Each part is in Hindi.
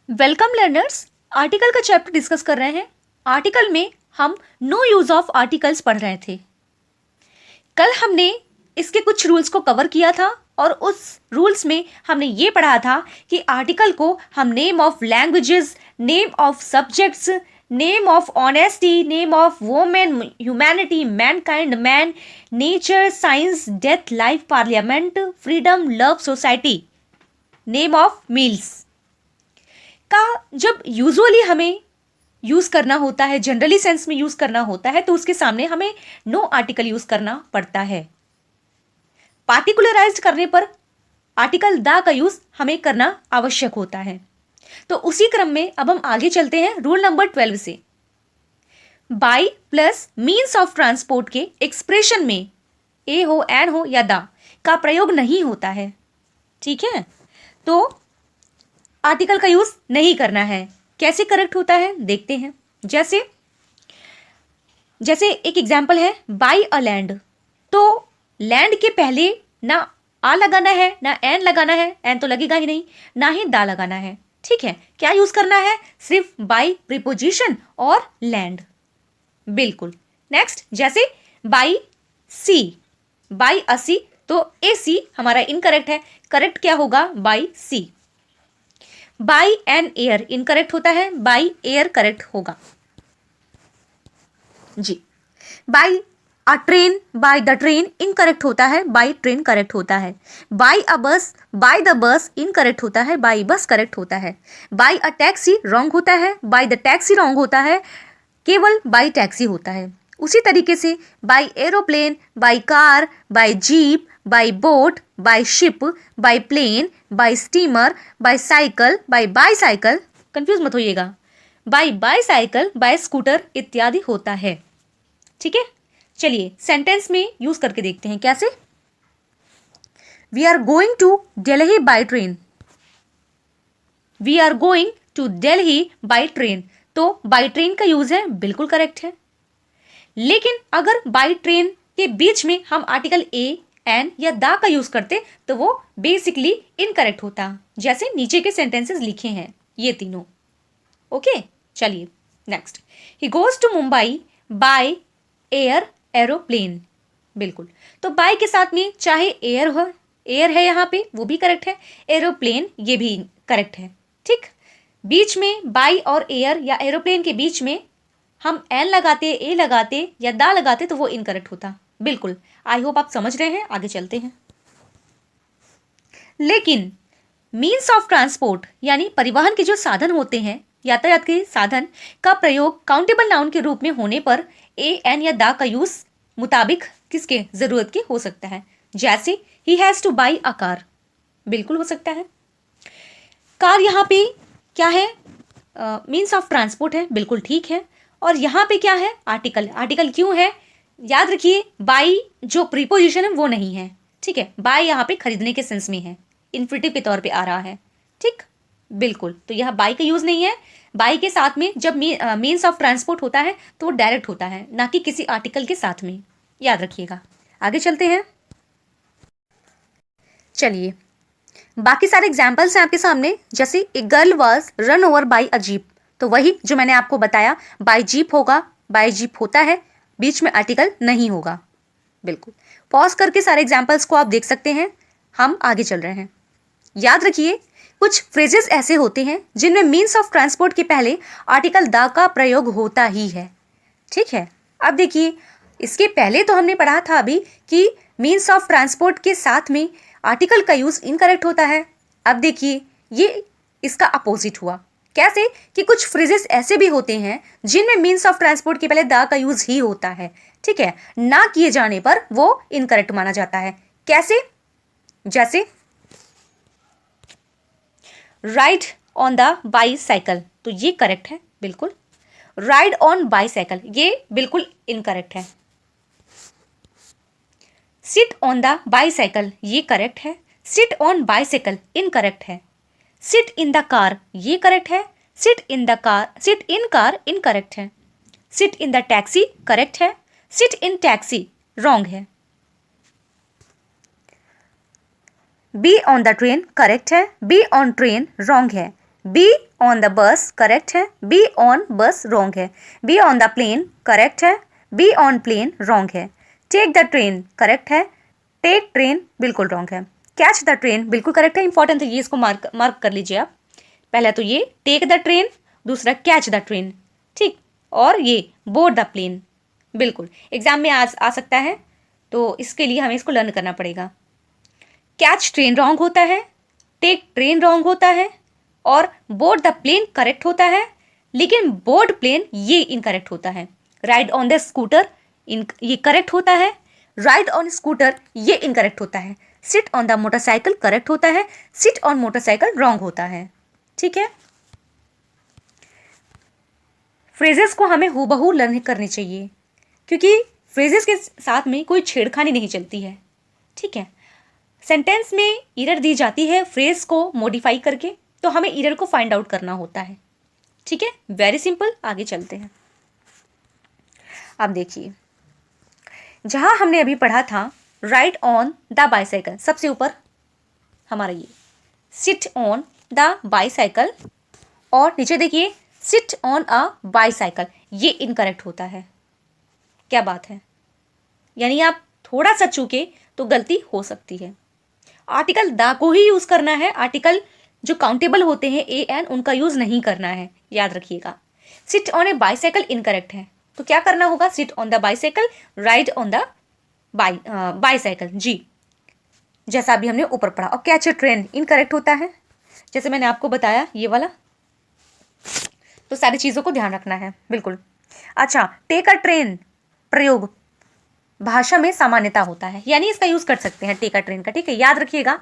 Welcome learners. आर्टिकल का चैप्टर डिस्कस कर रहे हैं। आर्टिकल में हम नो यूज ऑफ आर्टिकल्स पढ़ रहे थे। कल हमने इसके कुछ रूल्स को कवर किया था और उस रूल्स में हमने ये पढ़ा था कि आर्टिकल को हम name of languages, name of subjects, name of honesty, name of women, humanity, Mankind, man, nature, science, death, life, parliament, freedom, love, society, name of meals का जब यूजुअली हमें यूज करना होता है, जनरली सेंस में यूज करना होता है, तो उसके सामने हमें नो आर्टिकल यूज करना पड़ता है। पार्टिकुलराइज्ड करने पर आर्टिकल द का यूज हमें करना आवश्यक होता है। तो उसी क्रम में अब हम आगे चलते हैं रूल नंबर 12 से। By plus means of transport के एक्सप्रेशन में ए हो, एन हो या द का प्रयोग नहीं होता है। ठीक है, तो आर्टिकल का यूज नहीं करना है। कैसे करेक्ट होता है देखते हैं। जैसे जैसे एक एग्जाम्पल है बाई अ लैंड, तो लैंड के पहले ना आ लगाना है ना एन लगाना है, एन तो लगेगा ही नहीं, ना ही दा लगाना है। ठीक है, क्या यूज करना है? सिर्फ बाई प्रीपोजिशन और लैंड। बिल्कुल। नेक्स्ट, जैसे by sea, by a sea, तो ए सी हमारा इनकरेक्ट है। करेक्ट क्या होगा? By sea. By an air incorrect होता है, बाई एयर करेक्ट होगा जी। By a train, by the train incorrect होता है, बाई ट्रेन करेक्ट होता है। बाई अ बस, बाय द बस इनकरेक्ट होता है, बाई बस करेक्ट होता है। बाई अ टैक्सी रॉन्ग होता है, बाय द टैक्सी रॉन्ग होता है, केवल बाई टैक्सी होता है। उसी तरीके से by aeroplane, by car, by jeep, by boat, by ship, by plane, by steamer, by cycle, by bicycle, confuse मत होइएगा, बाई बाईसाइकिल, बाई स्कूटर इत्यादि होता है। ठीक है, चलिए सेंटेंस में यूज करके देखते हैं कैसे। We are going to Delhi by train. We are going to Delhi by train, तो बाई ट्रेन का यूज है, बिल्कुल करेक्ट है। लेकिन अगर बाई ट्रेन के बीच में हम आर्टिकल ए, एन या दा का यूज करते तो वो बेसिकली इनकरेक्ट होता, जैसे नीचे के सेंटेंसेस लिखे हैं ये तीनों। ओके, चलिए next. He goes to Mumbai by air aeroplane. बिल्कुल, तो बाय के साथ में चाहे एयर हो, एयर है यहाँ पे वो भी करेक्ट है, एरोप्लेन ये भी करेक्ट है। ठीक, बीच में बाय और एयर या एरोप्लेन के बीच में हम एन लगाते, ए लगाते या दा लगाते तो वो इनकरेक्ट होता। बिल्कुल, आई होप आप समझ रहे हैं। आगे चलते हैं। लेकिन मीन्स ऑफ ट्रांसपोर्ट यानी परिवहन के जो साधन होते हैं, यातायात के साधन का प्रयोग काउंटेबल नाउन के रूप में होने पर ए, एन या दा का यूज मुताबिक किसके जरूरत के हो सकता है। जैसे he has two by a car, बिल्कुल हो सकता है। कार यहाँ पे क्या है? मीन्स ऑफ ट्रांसपोर्ट है, बिल्कुल ठीक है। और यहाँ पे क्या है? आर्टिकल। आर्टिकल क्यों है? याद रखिए, बाई जो प्रीपोजिशन है वो नहीं है। ठीक है, बाई यहाँ पे खरीदने के सेंस में है, इन्फिनेटिव के तौर पे आ रहा है। ठीक, बिल्कुल, तो यह बाई का यूज नहीं है। बाई के साथ में जब मीन्स ऑफ ट्रांसपोर्ट होता है तो वो डायरेक्ट होता है, ना कि किसी आर्टिकल के साथ में। याद रखिएगा। आगे चलते हैं। चलिए, बाकी सारे एग्जाम्पल्स हैं आपके सामने। जैसे a girl was run over by a jeep, तो वही जो मैंने आपको बताया, बाई जीप होगा, बाई जीप होता है, बीच में आर्टिकल नहीं होगा। बिल्कुल, पॉज करके सारे एग्जाम्पल्स को आप देख सकते हैं। हम आगे चल रहे हैं। याद रखिए, कुछ फ्रेजेस ऐसे होते हैं जिनमें मीन्स ऑफ ट्रांसपोर्ट के पहले आर्टिकल द का प्रयोग होता ही है। ठीक है, अब देखिए, इसके पहले तो हमने पढ़ा था अभी कि मीन्स ऑफ ट्रांसपोर्ट के साथ में आर्टिकल का यूज इनकरेक्ट होता है। अब देखिए, ये इसका अपोजिट हुआ। कैसे? कि कुछ फ्रेजेस ऐसे भी होते हैं जिनमें मीन्स ऑफ ट्रांसपोर्ट के पहले द का यूज ही होता है। ठीक है, ना किए जाने पर वो इनकरेक्ट माना जाता है। कैसे? जैसे राइड ऑन द बाईसाइकिल, तो ये करेक्ट है बिल्कुल। राइड ऑन बाईसाइकिल ये बिल्कुल इनकरेक्ट है। सिट ऑन द बाईसाइकिल ये करेक्ट है। सिट ऑन बाईसाइकिल इनकरेक्ट है। सिट इन द कार ये करेक्ट है। Sit in the car, sit in car incorrect है। Sit in the taxi correct है। सिट इन टैक्सी रॉन्ग है। Be on the train correct है, बी ऑन ट्रेन रॉन्ग है। Be on the bus correct है, बी ऑन बस रॉन्ग है, be on the plane correct है, बी ऑन प्लेन रॉन्ग है, टेक द ट्रेन करेक्ट है, टेक ट्रेन बिल्कुल रॉन्ग है, कैच द ट्रेन बिल्कुल करेक्ट है, इंपॉर्टेंट है ये, इसको मार्क कर लीजिए आप। पहला तो ये टेक द ट्रेन, दूसरा कैच द ट्रेन, ठीक, और ये बोर्ड द प्लेन बिल्कुल एग्जाम में आ सकता है, तो इसके लिए हमें इसको लर्न करना पड़ेगा। कैच ट्रेन रॉन्ग होता है, टेक ट्रेन रॉन्ग होता है, और बोर्ड द प्लेन करेक्ट होता है, लेकिन बोर्ड प्लेन ये इनकरेक्ट होता है। राइड ऑन द स्कूटर ये करेक्ट होता है, राइड ऑन स्कूटर ये इनकरेक्ट होता है, sit on the motorcycle correct होता है, सिट ऑन मोटरसाइकिल रॉन्ग होता है। ठीक है, फ्रेजेस को हमें हूबहू लर्न करनी चाहिए, क्योंकि फ्रेजेस के साथ में कोई छेड़खानी नहीं चलती है। ठीक है, सेंटेंस में एरर दी जाती है फ्रेज को मॉडिफाई करके, तो हमें एरर को फाइंड आउट करना होता है। ठीक है, वेरी सिंपल, आगे चलते हैं। अब देखिए, जहां हमने अभी पढ़ा था राइड ऑन द बाईसाइकिल, सबसे ऊपर हमारा ये सिट ऑन द बाईसाइकिल, और नीचे देखिए सिट ऑन अ बाईसाइकिल, ये इनकरेक्ट होता है। क्या बात है, यानी आप थोड़ा सा चूके तो गलती हो सकती है। आर्टिकल द को ही यूज करना है, आर्टिकल जो काउंटेबल होते हैं ए एन उनका यूज नहीं करना है, याद रखिएगा। Sit on a bicycle incorrect है, तो क्या करना होगा, sit on the bicycle, ride on the bicycle, जी, जैसा अभी हमने ऊपर पढ़ा। और कैच ए ट्रेन इनकरेक्ट होता है, जैसे मैंने आपको बताया ये वाला, तो सारी चीज़ों को ध्यान रखना है बिल्कुल। अच्छा, टेक अ ट्रेन प्रयोग भाषा में सामान्यता होता है, यानी इसका यूज कर सकते हैं टेक अ ट्रेन का। ठीक है, याद रखिएगा।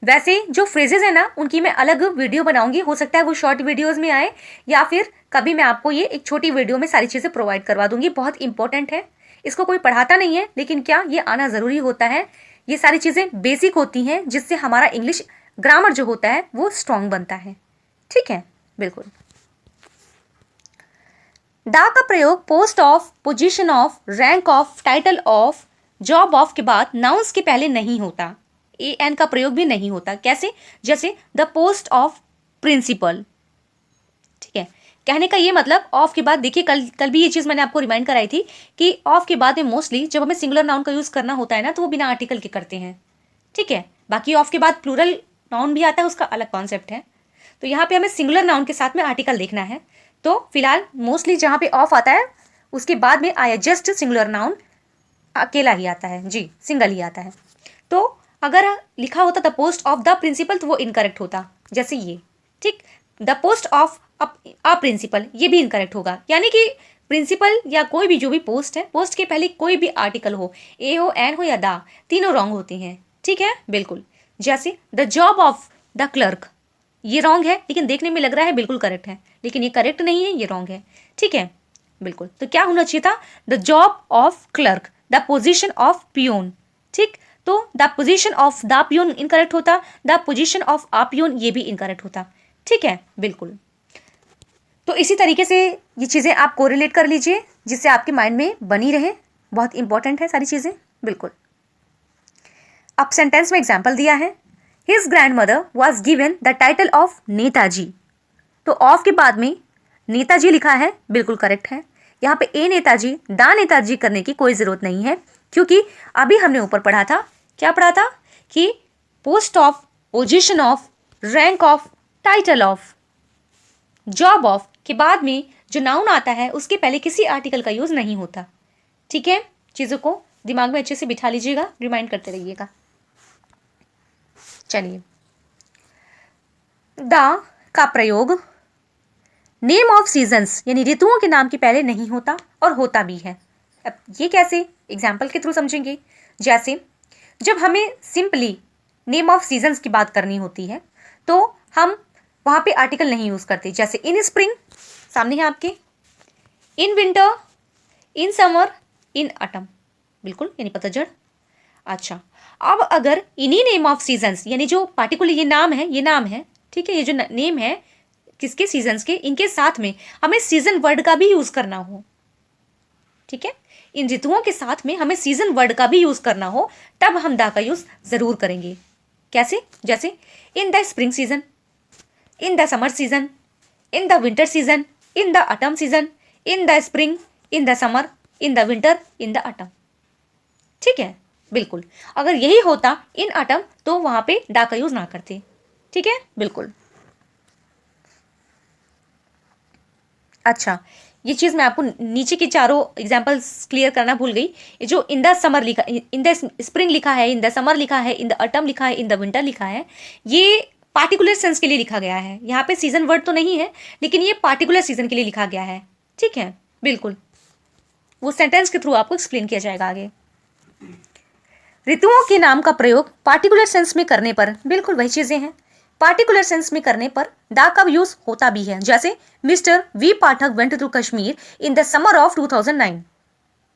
वैसे जो फ्रेजेस है ना, उनकी मैं अलग वीडियो बनाऊंगी, हो सकता है वो शॉर्ट वीडियोस में आए, या फिर कभी मैं आपको ये एक छोटी वीडियो में सारी चीज़ें प्रोवाइड करवा दूंगी। बहुत इंपॉर्टेंट है, इसको कोई पढ़ाता नहीं है, लेकिन क्या ये आना ज़रूरी होता है। ये सारी चीज़ें बेसिक होती हैं, जिससे हमारा इंग्लिश ग्रामर जो होता है वो स्ट्रांग बनता है। ठीक है, बिल्कुल। द का प्रयोग post of, position of, rank of, title of, job of के बाद नाउन्स के पहले नहीं होता। ए एन का प्रयोग भी नहीं होता। कैसे, जैसे द पोस्ट ऑफ प्रिंसिपल। ठीक है, कहने का ये मतलब ऑफ के बाद, देखिए कल भी ये चीज़ मैंने आपको रिमाइंड कराई थी कि ऑफ के बाद में मोस्टली जब हमें सिंगुलर नाउन का यूज़ करना होता है ना, तो वो बिना आर्टिकल के करते हैं। ठीक है, बाकी ऑफ के बाद प्लूरल नाउन भी आता है, उसका अलग कॉन्सेप्ट है। तो यहाँ पे हमें सिंगुलर नाउन के साथ में आर्टिकल देखना है। तो फिलहाल मोस्टली जहाँ पे ऑफ आता है उसके बाद में आया जस्ट सिंगुलर नाउन अकेला ही आता है, जी, सिंगल ही आता है। तो अगर लिखा होता the post of the principal तो वो इनकरेक्ट होता, जैसे ये। ठीक, the post of a principal, ये भी इनकरेक्ट होगा। यानी कि प्रिंसिपल या कोई भी जो भी पोस्ट है, पोस्ट के पहले कोई भी आर्टिकल हो, ए हो, एन हो या द, तीनों रॉन्ग होती हैं। ठीक है, बिल्कुल। जैसे the job of the clerk, ये रॉन्ग है, लेकिन देखने में लग रहा है बिल्कुल करेक्ट है, लेकिन ये करेक्ट नहीं है, ये रॉन्ग है। ठीक है, बिल्कुल। तो क्या होना चाहिए था, the job of clerk, the position of peon. ठीक, तो the position of the peon incorrect होता, the position of a peon ये भी इनकरेक्ट होता। ठीक है, बिल्कुल। तो इसी तरीके से ये चीज़ें आप कोरिलेट कर लीजिए, जिससे आपके माइंड में बनी रहे। बहुत इंपॉर्टेंट है सारी चीज़ें, बिल्कुल। अब सेंटेंस में एग्जाम्पल दिया है, his grandmother was given the title of Netaji. तो ऑफ के बाद में नेताजी लिखा है, बिल्कुल करेक्ट है। यहाँ पे ए नेताजी, दा नेताजी करने की कोई ज़रूरत नहीं है, क्योंकि अभी हमने ऊपर पढ़ा था, क्या पढ़ा था कि post of, position of, rank of, title of, job of के बाद में जो नाउन आता है उसके पहले किसी आर्टिकल का यूज़ नहीं होता। ठीक है, चीज़ों को दिमाग में अच्छे से बिठा लीजिएगा, रिमाइंड करते रहिएगा। चलिए, द का प्रयोग नेम ऑफ सीजन्स यानी ऋतुओं के नाम के पहले नहीं होता और होता भी है। अब ये कैसे, एग्जाम्पल के थ्रू समझेंगे। जैसे जब हमें सिंपली नेम ऑफ सीजन्स की बात करनी होती है तो हम वहाँ पे आर्टिकल नहीं यूज़ करते। जैसे इन स्प्रिंग, सामने है आपके, in winter, in summer, in autumn, बिल्कुल, यानी पतझड़। अच्छा, अब अगर इन्हीं नेम ऑफ सीजन्स यानी जो पार्टिकुलर ये नाम है, ठीक है, ये जो नेम है किसके, सीजन्स के, इनके साथ में हमें सीजन वर्ड का भी यूज़ करना हो। ठीक है, इन ऋतुओं के साथ में हमें सीजन वर्ड का भी यूज़ करना हो, तब हम द का यूज़ ज़रूर करेंगे। कैसे, जैसे इन the spring season, in the summer season, in the winter season, in the autumn season, in the spring, in the summer, in the winter, in the autumn. ठीक है, बिल्कुल। अगर यही होता इन ऑटम तो वहां पे द का यूज ना करते। ठीक है, बिल्कुल। अच्छा, ये चीज मैं आपको नीचे के चारों एग्जांपल्स क्लियर करना भूल गई। ये जो इन द समर लिखा, इन द स्प्रिंग लिखा है, इन द समर लिखा है, इन द ऑटम लिखा है, इन द विंटर लिखा है, ये पार्टिकुलर सेंस के लिए लिखा गया है। यहाँ पे सीजन वर्ड तो नहीं है, लेकिन ये पार्टिकुलर सीजन के लिए लिखा गया है। ठीक है, बिल्कुल। वो सेंटेंस के थ्रू आपको एक्सप्लेन किया जाएगा आगे। ऋतुओं के नाम का प्रयोग पार्टिकुलर सेंस में करने पर, बिल्कुल वही चीजें हैं, पार्टिकुलर सेंस में करने पर दा का यूज होता भी है। जैसे mister V Pathak went to Kashmir in the summer of 2009।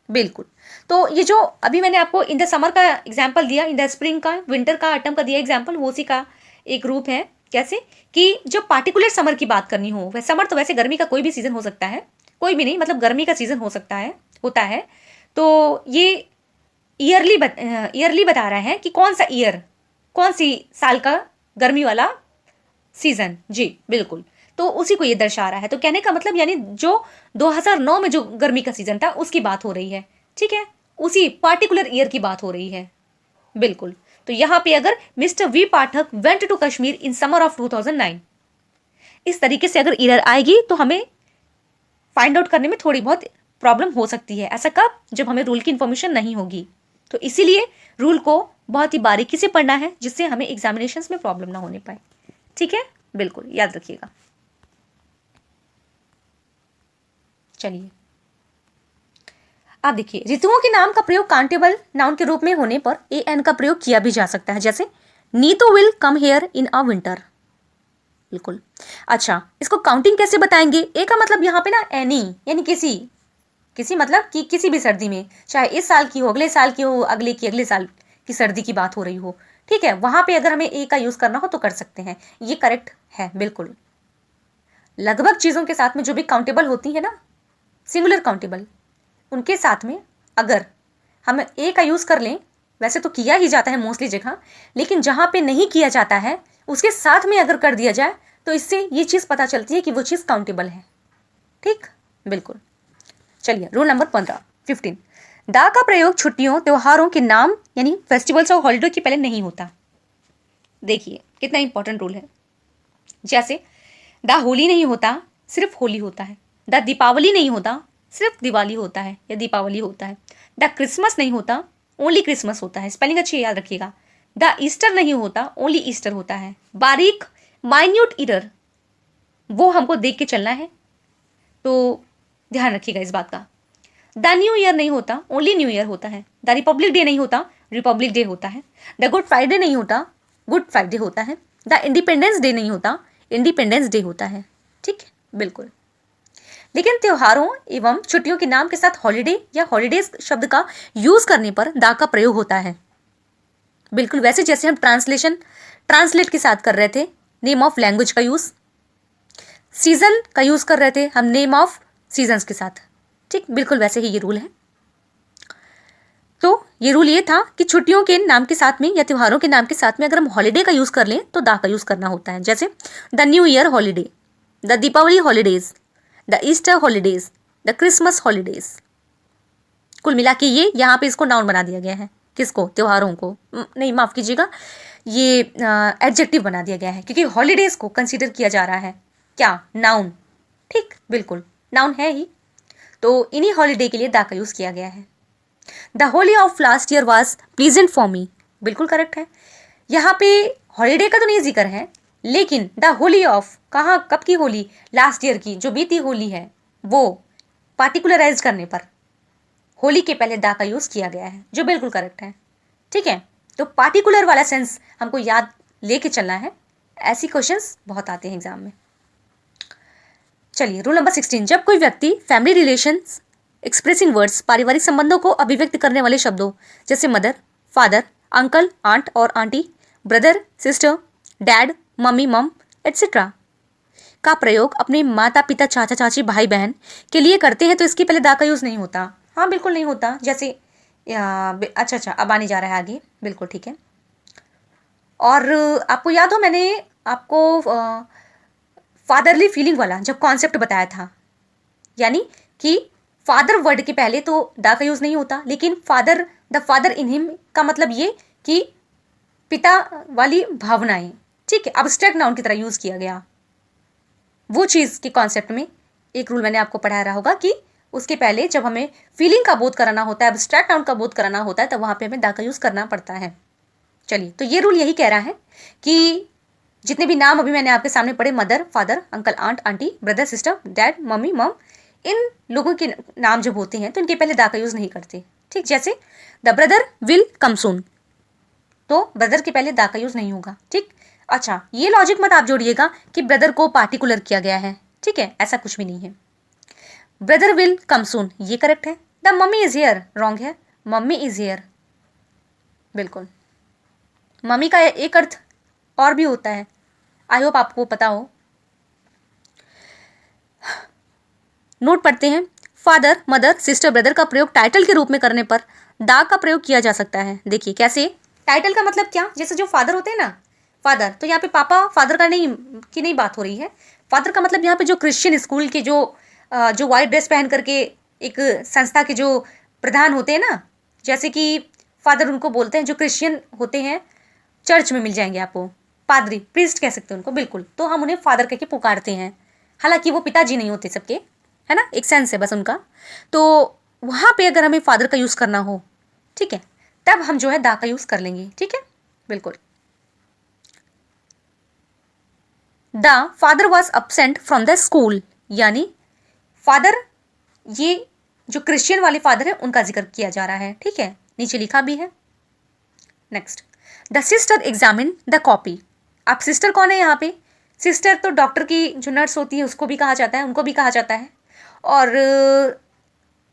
बिल्कुल। तो ये जो अभी मैंने आपको इन द समर का एग्जाम्पल दिया, इन द स्प्रिंग का, विंटर का, ऑटम का दिया एग्जाम्पल, वो उसी का एक रूप है। कैसे कि जब पार्टिकुलर समर की बात करनी हो, वह समर तो वैसे गर्मी का कोई भी सीजन हो सकता है, कोई भी नहीं, मतलब गर्मी का सीजन हो सकता है, होता है। तो ये ईयरली बता रहा है कि कौन सा ईयर, कौन सी साल का गर्मी वाला सीजन। जी बिल्कुल। तो उसी को ये दर्शा रहा है। तो कहने का मतलब यानी जो 2009 में जो गर्मी का सीजन था उसकी बात हो रही है। ठीक है, उसी पार्टिकुलर ईयर की बात हो रही है। बिल्कुल। तो यहां पे अगर mister V Pathak went to Kashmir in summer of 2009, इस तरीके से अगर ईयर आएगी तो हमें फाइंड आउट करने में थोड़ी बहुत प्रॉब्लम हो सकती है। ऐसा कब? जब हमें रूल की इंफॉर्मेशन नहीं होगी। तो इसीलिए रूल को बहुत ही बारीकी से पढ़ना है, जिससे हमें एग्जामिनेशंस में प्रॉब्लम ना होने पाए। ठीक है, बिल्कुल याद रखिएगा। चलिए आप देखिए, ऋतुओं के नाम का प्रयोग काउंटेबल नाउन के रूप में होने पर ए एन का प्रयोग किया भी जा सकता है। जैसे Neetu will come here in a winter. बिल्कुल। अच्छा, इसको काउंटिंग कैसे बताएंगे? ए का मतलब यहाँ पे ना एनी, यानी किसी, किसी मतलब कि किसी भी सर्दी में, चाहे इस साल की हो, अगले साल की हो, अगले की अगले साल की सर्दी की बात हो रही हो। ठीक है, वहां पे अगर हमें ए का यूज करना हो तो कर सकते हैं, ये करेक्ट है। बिल्कुल। लगभग चीजों के साथ में जो भी काउंटेबल होती है ना, सिंगुलर काउंटेबल, उनके साथ में अगर हम ए का यूज कर लें, वैसे तो किया ही जाता है मोस्टली जगह, लेकिन जहां पे नहीं किया जाता है उसके साथ में अगर कर दिया जाए तो इससे ये चीज पता चलती है कि वो चीज काउंटेबल है। ठीक, बिल्कुल। चलिए रूल नंबर 15 दा का प्रयोग छुट्टियों, त्योहारों के नाम यानी फेस्टिवल्स और हॉलीडे के पहले नहीं होता। देखिए कितना इंपॉर्टेंट रूल है। जैसे दा होली नहीं होता, सिर्फ होली होता है। दा दीपावली नहीं होता, सिर्फ दिवाली होता है या दीपावली होता है। द क्रिसमस नहीं होता, ओनली क्रिसमस होता है। स्पेलिंग अच्छी याद रखिएगा। द ईस्टर नहीं होता, ओनली ईस्टर होता है। बारीक माइन्यूट ईरर वो हमको देख के चलना है, तो ध्यान रखिएगा इस बात का। द न्यू ईयर नहीं होता, ओनली न्यू ईयर होता है। द रिपब्लिक डे नहीं होता, रिपब्लिक डे होता है। द गुड फ्राइडे नहीं होता, गुड फ्राइडे होता है। द इंडिपेंडेंस डे नहीं होता, इंडिपेंडेंस डे होता है। ठीक, बिल्कुल। लेकिन त्योहारों एवं छुट्टियों के नाम के साथ हॉलीडे या हॉलीडेज शब्द का यूज करने पर दा का प्रयोग होता है। बिल्कुल वैसे जैसे हम ट्रांसलेट के साथ कर रहे थे, नेम ऑफ लैंग्वेज का यूज, सीजन का यूज कर रहे थे हम नेम ऑफ सीजन्स के साथ। ठीक, बिल्कुल वैसे ही ये रूल है। तो ये रूल ये था कि छुट्टियों के नाम के साथ में या त्योहारों के नाम के साथ में अगर हम हॉलीडे का यूज कर लें तो दा का यूज करना होता है। जैसे the new year holiday, the Deepavali holidays, the Easter holidays, the Christmas holidays. कुल मिला के ये यहाँ पे इसको नाउन बना दिया गया है। किसको? त्योहारों को। नहीं, माफ कीजिएगा, ये एडजेक्टिव बना दिया गया है, क्योंकि हॉलीडेज को कंसीडर किया जा रहा है क्या? नाउन। ठीक, बिल्कुल नाउन है ही। तो इन्हीं हॉलीडे के लिए दा का यूज किया गया है। The Holi of last year was pleasant for me. बिल्कुल करेक्ट है। यहाँ पे हॉलीडे का तो नहीं जिक्र है, लेकिन द होली ऑफ, कहाँ, कब की होली? लास्ट ईयर की, जो बीती होली है, वो पार्टिकुलराइज करने पर होली के पहले दा का यूज किया गया है, जो बिल्कुल करेक्ट है। ठीक है, तो पार्टिकुलर वाला सेंस हमको याद लेके चलना है। ऐसी क्वेश्चंस बहुत आते हैं एग्जाम में। चलिए रूल नंबर 16 जब कोई व्यक्ति फैमिली रिलेशंस एक्सप्रेसिंग वर्ड्स, पारिवारिक संबंधों को अभिव्यक्त करने वाले शब्दों जैसे मदर, फादर, अंकल, आंट और aunty, brother, sister, dad, mummy, मम एटसेट्रा का प्रयोग अपने माता पिता, चाचा चाची, भाई बहन के लिए करते हैं तो इसके पहले दा का यूज नहीं होता। हाँ बिल्कुल नहीं होता। जैसे अच्छा, अब आने जा रहा है आगे। बिल्कुल ठीक है। और आपको याद हो मैंने आपको फादरली फीलिंग वाला जब कॉन्सेप्ट बताया था, यानी कि फादर वर्ड के पहले तो द का यूज़ नहीं होता, लेकिन father, the father in him का मतलब ये कि पिता वाली भावनाएं, ठीक है, अब्स्ट्रैक्ट नाउन की तरह यूज़ किया गया। वो चीज़ के कॉन्सेप्ट में एक रूल मैंने आपको पढ़ाया रहा होगा कि उसके पहले जब हमें फीलिंग का बोध कराना होता है, एब्स्ट्रैक्ट नाउन का बोध कराना होता है, तब वहाँ पे हमें द का यूज़ करना पड़ता है। चलिए, तो ये रूल यही कह रहा है कि जितने भी नाम अभी मैंने आपके सामने पढ़े, mother, father, uncle, aunt, aunty, brother, sister, dad, mummy, mum, इन लोगों के नाम जब होते हैं तो इनके पहले द का यूज़ नहीं करते। ठीक, जैसे द ब्रदर विल कम सून, तो ब्रदर के पहले द का यूज़ नहीं होगा। ठीक, अच्छा, ये लॉजिक मत आप जोड़िएगा कि ब्रदर को पार्टिकुलर किया गया है, ठीक है, ऐसा कुछ भी नहीं है। ब्रदर विल कम सून ये करेक्ट है। The mummy is here wrong है, मम्मी इज हियर, बिल्कुल। मम्मी का एक अर्थ और भी होता है, आई होप आपको पता हो। नोट पढ़ते हैं, फादर, मदर, सिस्टर, ब्रदर का प्रयोग टाइटल के रूप में करने पर द का प्रयोग किया जा सकता है। देखिए कैसे, टाइटल का मतलब क्या, जैसे जो फादर होते हैं ना, फादर, तो यहाँ पे पापा फादर का नहीं बात हो रही है। फादर का मतलब यहाँ पे जो क्रिश्चियन स्कूल के जो वाइट ड्रेस पहन करके एक संस्था के जो प्रधान होते हैं ना, जैसे कि फादर उनको बोलते हैं, जो क्रिश्चियन होते हैं, चर्च में मिल जाएंगे आपको, पादरी, प्रीस्ट कह सकते हैं उनको, बिल्कुल। तो हम उन्हें फादर कह के पुकारते हैं, हालांकि वो पिताजी नहीं होते सबके, है ना, एक सेंस है बस उनका। तो वहाँ पे अगर हमें फादर का यूज़ करना हो, ठीक है, तब हम जो है द का यूज़ कर लेंगे, ठीक है, बिल्कुल। The father was absent from the school, यानी फादर, ये जो क्रिश्चियन वाले फादर है उनका जिक्र किया जा रहा है, ठीक है, नीचे लिखा भी है। Next, the sister examine the copy. अब सिस्टर कौन है यहाँ पे, सिस्टर तो डॉक्टर की जो नर्स होती है उसको भी कहा जाता है, उनको भी कहा जाता है, और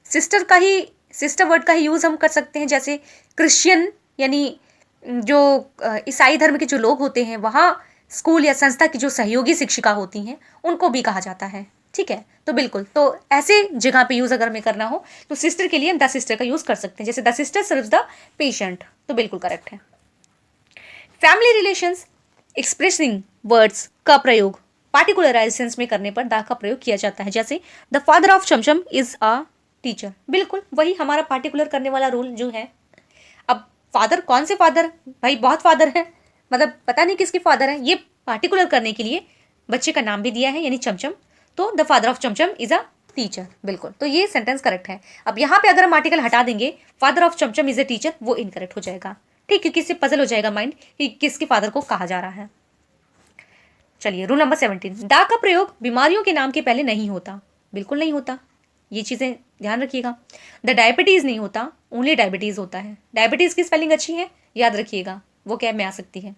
सिस्टर का ही, सिस्टर वर्ड का ही यूज़ हम कर सकते हैं, जैसे क्रिश्चियन यानी जो ईसाई धर्म के जो लोग होते हैं, वहाँ स्कूल या संस्था की जो सहयोगी शिक्षिका होती हैं उनको भी कहा जाता है, ठीक है। तो बिल्कुल, तो ऐसे जगह पे यूज़ अगर हमें करना हो तो सिस्टर के लिए हम द सिस्टर का यूज़ कर सकते हैं, जैसे the sister serves the patient, तो बिल्कुल करेक्ट है। फैमिली रिलेशंस एक्सप्रेसिंग वर्ड्स का प्रयोग पार्टिकुलराइज्ड सेंस में करने पर द का प्रयोग किया जाता है, जैसे the father of chamcham is a teacher, बिल्कुल वही हमारा पार्टिकुलर करने वाला रूल जो है। अब फादर, कौन से फादर, भाई बहुत फादर है, मतलब पता नहीं किसके फादर है, ये पार्टिकुलर करने के लिए बच्चे का नाम भी दिया है, यानी चमचम, तो the father of chamcham is a teacher, बिल्कुल, तो ये सेंटेंस करेक्ट है। अब यहाँ पे अगर हम आर्टिकल हटा देंगे, father of chamcham is a teacher, वो इनकरेक्ट हो जाएगा, ठीक, क्योंकि इससे पजल हो जाएगा माइंड कि किसके फादर को कहा जा रहा है। चलिए, रूल नंबर 17, द का प्रयोग बीमारियों के नाम के पहले नहीं होता, बिल्कुल नहीं होता, ये चीज़ें ध्यान रखिएगा। द डायबिटीज़ नहीं होता, ओनली डायबिटीज़ होता है। डायबिटीज़ की स्पेलिंग अच्छी है, याद रखिएगा, वो कैब में आ सकती है।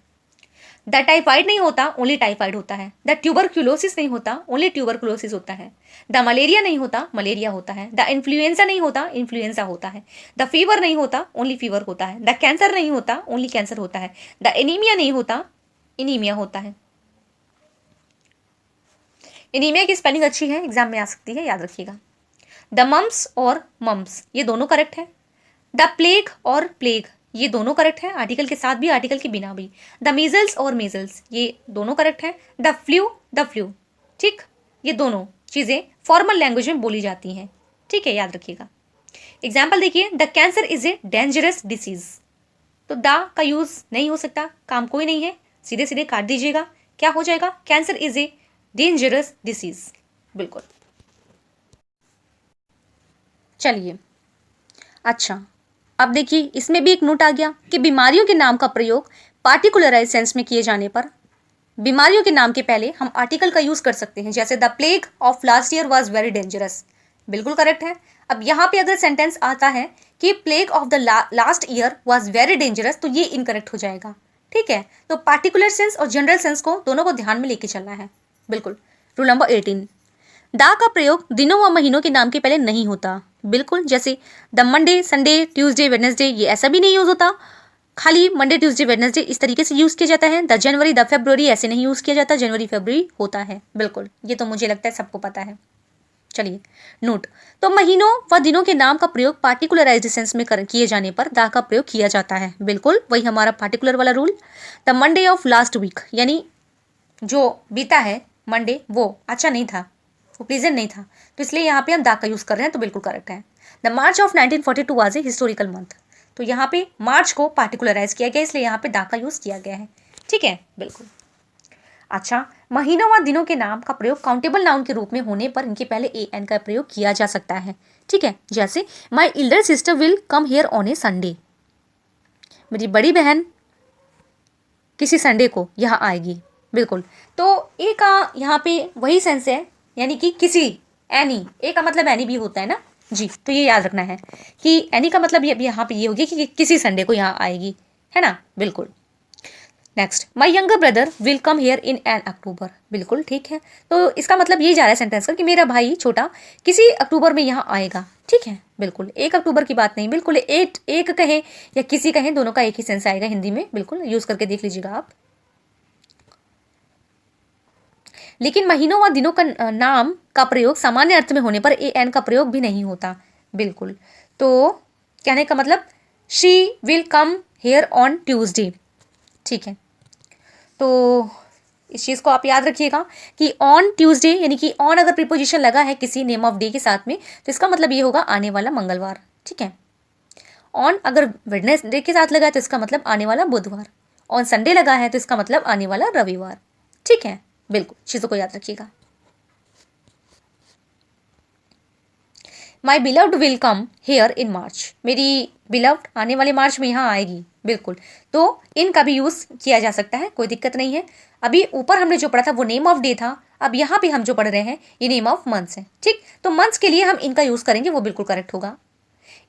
द टाइफाइड नहीं होता, ओनली टाइफाइड होता है। द ट्यूबरक्यूलोसिस नहीं होता, ओनली ट्यूबरक्यूलोसिस होता है। द मलेरिया नहीं होता, मलेरिया होता है। द इन्फ्लुएंजा नहीं होता, इन्फ्लुएंजा होता है। द फीवर नहीं होता, ओनली फीवर होता है। द कैंसर नहीं होता, ओनली कैंसर होता है। द एनीमिया नहीं होता, एनीमिया होता है। एनीमिया की स्पेलिंग अच्छी है, एग्जाम में आ सकती है, याद रखिएगा। द मम्स और मम्स ये दोनों करेक्ट है। द प्लेग और प्लेग ये दोनों करेक्ट है, आर्टिकल के साथ भी, आर्टिकल के बिना भी। द मीजल्स और मीजल्स ये दोनों करेक्ट है। द फ्लू, ठीक, ये दोनों चीज़ें फॉर्मल लैंग्वेज में बोली जाती हैं, ठीक है, याद रखिएगा। एग्जाम्पल देखिए, the cancer is a dangerous disease, तो द का यूज़ नहीं हो सकता, काम कोई नहीं है, सीधे सीधे काट दीजिएगा, क्या हो जाएगा, cancer is a dangerous disease, बिल्कुल। चलिए, अच्छा, अब देखिए इसमें भी एक नोट आ गया कि बीमारियों के नाम का प्रयोग पार्टिकुलराइज सेंस में किए जाने पर बीमारियों के नाम के पहले हम आर्टिकल का यूज़ कर सकते हैं, जैसे the plague of last year was very dangerous, बिल्कुल करेक्ट है। अब यहाँ पे अगर सेंटेंस आता है कि plague of the last year was very dangerous, तो ये इनकरेक्ट हो जाएगा, ठीक है। तो पार्टिकुलर सेंस और जनरल सेंस को दोनों को ध्यान में लेके चलना है, बिल्कुल। रूल नंबर 18, द का प्रयोग दिनों व महीनों के नाम के पहले नहीं होता, बिल्कुल, जैसे the Monday, Sunday, Tuesday, Wednesday, ये ऐसा भी नहीं यूज़ होता, खाली मंडे, ट्यूसडे, वेडनेसडे इस तरीके से यूज़ किया जाता है। द जनवरी, द फेब्रुवरी ऐसे नहीं यूज़ किया जाता, जनवरी फरवरी होता है, बिल्कुल, ये तो मुझे लगता है सबको पता है। चलिए, नोट, तो महीनों व दिनों के नाम का प्रयोग पार्टिकुलराइज्ड सेंस में किए जाने पर द का प्रयोग किया जाता है, बिल्कुल, वही हमारा पार्टिकुलर वाला rule. The Monday of last week, यानी जो बीता है मंडे वो अच्छा नहीं था, वो प्लीजेंट नहीं था, तो इसलिए यहाँ पे हम दा का यूज़ कर रहे हैं, तो बिल्कुल करेक्ट है। The March of 1942 was a historical month, तो यहाँ पे मार्च को पार्टिकुलराइज किया गया, इसलिए यहाँ पे दा का यूज़ किया गया है। ठीक है, बिल्कुल। अच्छा, महीनों व दिनों के नाम का प्रयोग काउंटेबल नाउन के रूप में होने पर इनके पहले ए एन का प्रयोग किया जा सकता है। ठीक है, जैसे my elder sister will come hair on A Sunday, मेरी बड़ी बहन किसी संडे को यहाँ आएगी। बिल्कुल, तो ए का यहाँ पे वही सेंस है, यानी कि किसी, एनी, ए का मतलब एनी भी होता है ना जी, तो ये याद रखना है कि एनी का मतलब ये यहाँ पे ये होगी कि किसी संडे को यहाँ आएगी, है ना। बिल्कुल। Next, my younger brother will come here in an October, बिल्कुल ठीक है, तो इसका मतलब ये जा रहा है सेंटेंस का कि मेरा भाई छोटा किसी अक्टूबर में यहाँ आएगा। ठीक है, बिल्कुल, 1 अक्टूबर की बात नहीं, बिल्कुल एक कहें या किसी कहें, दोनों का एक ही सेंस आएगा हिंदी में, बिल्कुल यूज करके देख लीजिएगा आप। लेकिन महीनों व दिनों का नाम का प्रयोग सामान्य अर्थ में होने पर ए एन का प्रयोग भी नहीं होता। बिल्कुल, तो कहने का मतलब she will come hair on Tuesday. ठीक है, तो इस चीज़ को आप याद रखिएगा कि ऑन ट्यूसडे, यानी कि ऑन अगर प्रीपोजिशन लगा है किसी नेम ऑफ डे के साथ में, तो इसका मतलब ये होगा आने वाला मंगलवार। ठीक है, ऑन अगर वेडनेसडे के साथ लगा है तो इसका मतलब आने वाला बुधवार, ऑन संडे लगा है तो इसका मतलब आने वाला रविवार। ठीक है, बिल्कुल, चीज़ों को याद रखिएगा। My beloved will come here in March, मेरी बिलव्ड आने वाले मार्च में यहाँ आएगी। बिल्कुल, तो इनका भी यूज़ किया जा सकता है, कोई दिक्कत नहीं है। अभी ऊपर हमने जो पढ़ा था वो नेम ऑफ डे था, अब यहाँ पे हम जो पढ़ रहे हैं ये नेम ऑफ मंथ्स है। ठीक, तो मंथ्स के लिए हम इनका यूज़ करेंगे, वो बिल्कुल करेक्ट होगा।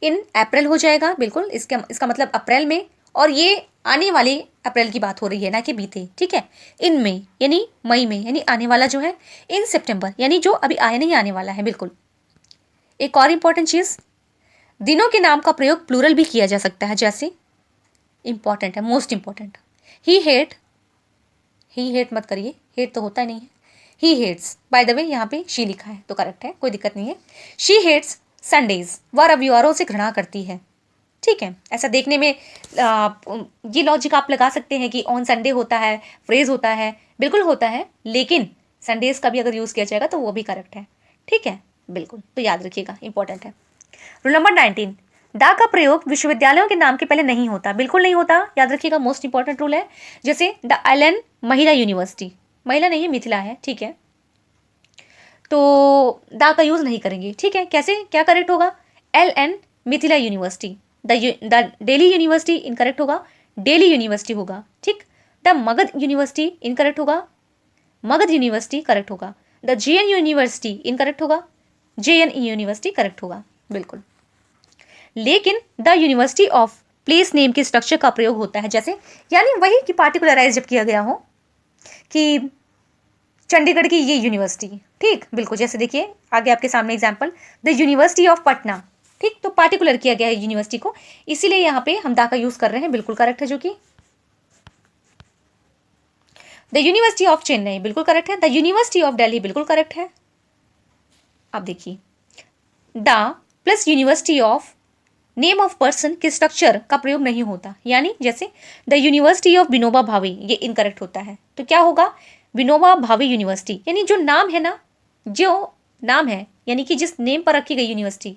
इन अप्रैल हो जाएगा, बिल्कुल, इसका मतलब अप्रैल में, और ये आने वाले अप्रैल की बात हो रही है, ना कि बीते। ठीक है, इन में यानी मई में, यानी आने वाला जो है, इन सितंबर यानी जो अभी आया नहीं आने वाला है। बिल्कुल, एक और इंपॉर्टेंट चीज़, दिनों के नाम का प्रयोग प्लूरल भी किया जा सकता है, जैसे इंपॉर्टेंट है, मोस्ट इंपॉर्टेंट, ही हेट मत करिए, हेट तो होता ही नहीं है, he hates, by the way यहाँ पे शी लिखा है तो करेक्ट है, कोई दिक्कत नहीं है। शी हेट्स संडेज, वह रविवारों से घृणा करती है। ठीक है, ऐसा देखने में ये लॉजिक आप लगा सकते हैं कि ऑन संडे होता है, फ्रेज होता है, बिल्कुल होता है, लेकिन संडेज का भी अगर यूज़ किया जाएगा तो वो भी करेक्ट है। ठीक है, बिल्कुल, तो याद रखिएगा, इंपॉर्टेंट है। रूल नंबर 19, दा का प्रयोग विश्वविद्यालयों के नाम के पहले नहीं होता, बिल्कुल नहीं होता, याद रखिएगा, मोस्ट इंपॉर्टेंट रूल है। जैसे द एलन महिला यूनिवर्सिटी, महिला नहीं है, मिथिला है। ठीक है, तो दा का यूज़ नहीं करेंगे। ठीक है, कैसे, क्या करेक्ट होगा, LN Mithila university. The daily university incorrect होगा, डेली यूनिवर्सिटी होगा। ठीक, द मगध यूनिवर्सिटी इनकरेक्ट होगा, मगध यूनिवर्सिटी करेक्ट होगा। द JN यूनिवर्सिटी इनकरेक्ट होगा, JN यूनिवर्सिटी करेक्ट होगा। बिल्कुल, लेकिन the university of place name के स्ट्रक्चर का प्रयोग होता है, जैसे यानी वही कि पार्टिकुलराइज जब किया गया हो कि चंडीगढ़ की ये यूनिवर्सिटी। ठीक, बिल्कुल, जैसे देखिए आगे आपके सामने example, the university of Patna. ठीक, तो पार्टिकुलर किया गया है यूनिवर्सिटी को, इसीलिए यहाँ पे हम दा का यूज कर रहे हैं, बिल्कुल करेक्ट है। जो कि द यूनिवर्सिटी ऑफ चेन्नई बिल्कुल करेक्ट है, द यूनिवर्सिटी ऑफ दिल्ली बिल्कुल करेक्ट है। अब देखिए, the plus university of name of person के स्ट्रक्चर का प्रयोग नहीं होता, यानी जैसे the university of Vinoba Bhave, ये इनकरेक्ट होता है, तो क्या होगा, विनोबा भावे यूनिवर्सिटी, यानी जो नाम है ना, जो नाम है यानी कि जिस नेम पर रखी गई यूनिवर्सिटी,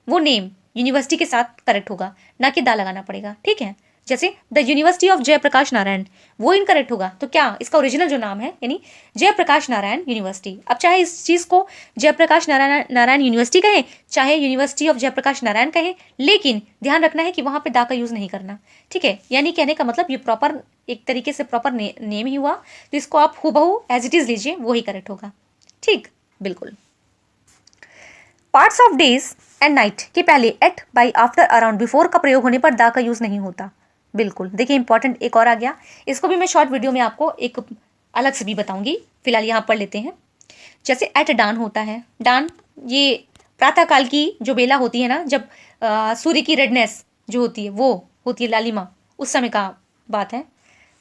वो नेम यूनिवर्सिटी के साथ करेक्ट होगा, ना कि दा लगाना पड़ेगा। ठीक है, जैसे the university of Jayaprakash Narayan, वो इनकरेक्ट होगा, तो क्या इसका ओरिजिनल जो नाम है यानी जयप्रकाश नारायण यूनिवर्सिटी। अब चाहे इस चीज़ को जयप्रकाश नारायण यूनिवर्सिटी कहें, चाहे यूनिवर्सिटी ऑफ जयप्रकाश नारायण कहें, लेकिन ध्यान रखना है कि वहाँ पे दा का यूज़ नहीं करना। ठीक है, यानी कहने का मतलब ये प्रॉपर एक तरीके से प्रॉपर नेम ही हुआ, तो इसको आप हूबहू एज इट इज़ लीजिए, वही करेक्ट होगा। ठीक, बिल्कुल। Parts of days and night के पहले at, by, after, around, before का प्रयोग होने पर दा का यूज़ नहीं होता। बिल्कुल, देखिए इंपॉर्टेंट एक और आ गया, इसको भी मैं शॉर्ट वीडियो में आपको एक अलग से भी बताऊंगी, फिलहाल यहाँ पढ़ लेते हैं। जैसे एट डान होता है, डान ये प्रातःकाल की जो बेला होती है ना, जब सूर्य की रेडनेस जो होती है वो होती है लालिमा, उस समय का बात है,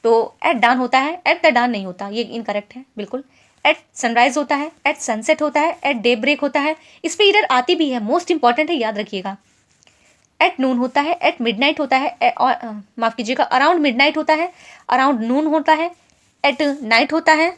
तो एट डान होता है, एट द डान नहीं होता, ये इनकरेक्ट है। बिल्कुल, एट सनराइज होता है, एट सनसेट होता है, एट डे ब्रेक होता है, इस पर इधर आती भी है, मोस्ट इंपॉर्टेंट है, याद रखिएगा। एट नून होता है, एट मिडनाइट होता है, माफ़ कीजिएगा, अराउंड मिडनाइट होता है, अराउंड नून होता है, एट नाइट होता है,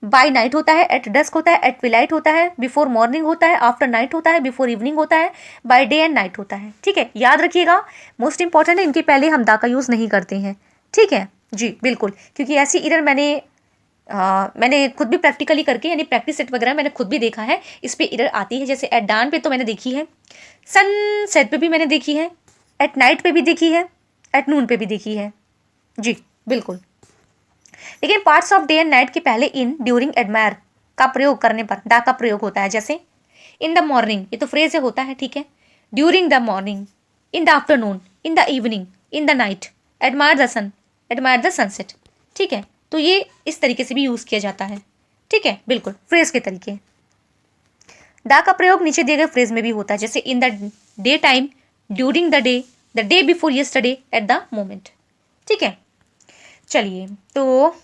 बाय नाइट होता है, एट डस्क होता है, एट ट्विलाइट होता है, बिफोर मॉर्निंग होता है, आफ्टर नाइट होता है, बिफोर इवनिंग होता है, बाय डे एंड नाइट होता है। ठीक है, याद रखिएगा, मोस्ट इंपॉर्टेंट है, इनके पहले हम दा का यूज़ नहीं करते हैं। ठीक है जी, बिल्कुल, क्योंकि ऐसी एरर मैंने खुद भी प्रैक्टिकली करके, यानी प्रैक्टिस सेट वगैरह मैंने खुद भी देखा है, इस पे एरर आती है। जैसे एट डान पे तो मैंने देखी है, सनसेट पे भी मैंने देखी है, एट नाइट पे भी देखी है, एट नून पे भी देखी है। जी बिल्कुल, लेकिन parts of day and night के पहले इन, ड्यूरिंग, एडमायर का प्रयोग करने पर दा का प्रयोग होता है। जैसे इन द मॉर्निंग, ये तो फ्रेज होता है, ठीक है। During the morning, in the afternoon, in the evening, in the night, admire the sun, admire the sunset. ठीक है, तो ये इस तरीके से भी यूज़ किया जाता है। ठीक है, बिल्कुल फ्रेज के तरीके। दा का प्रयोग नीचे दिए गए फ्रेज में भी होता है, जैसे in the day time, during the day before yesterday, at the moment. ठीक है, चलिए, तो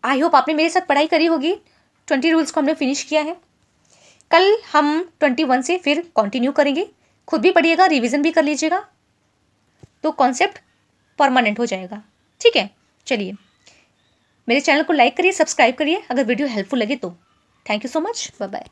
आई होप आपने मेरे साथ पढ़ाई करी होगी। 20 रूल्स को हमने फिनिश किया है। कल हम 21 से फिर कंटिन्यू करेंगे। खुद भी पढ़िएगा, रिवीजन भी कर लीजिएगा, तो कॉन्सेप्ट परमानेंट हो जाएगा। ठीक है, चलिए, मेरे चैनल को लाइक करिए, सब्सक्राइब करिए अगर वीडियो हेल्पफुल लगे तो। Thank you so much, bye bye.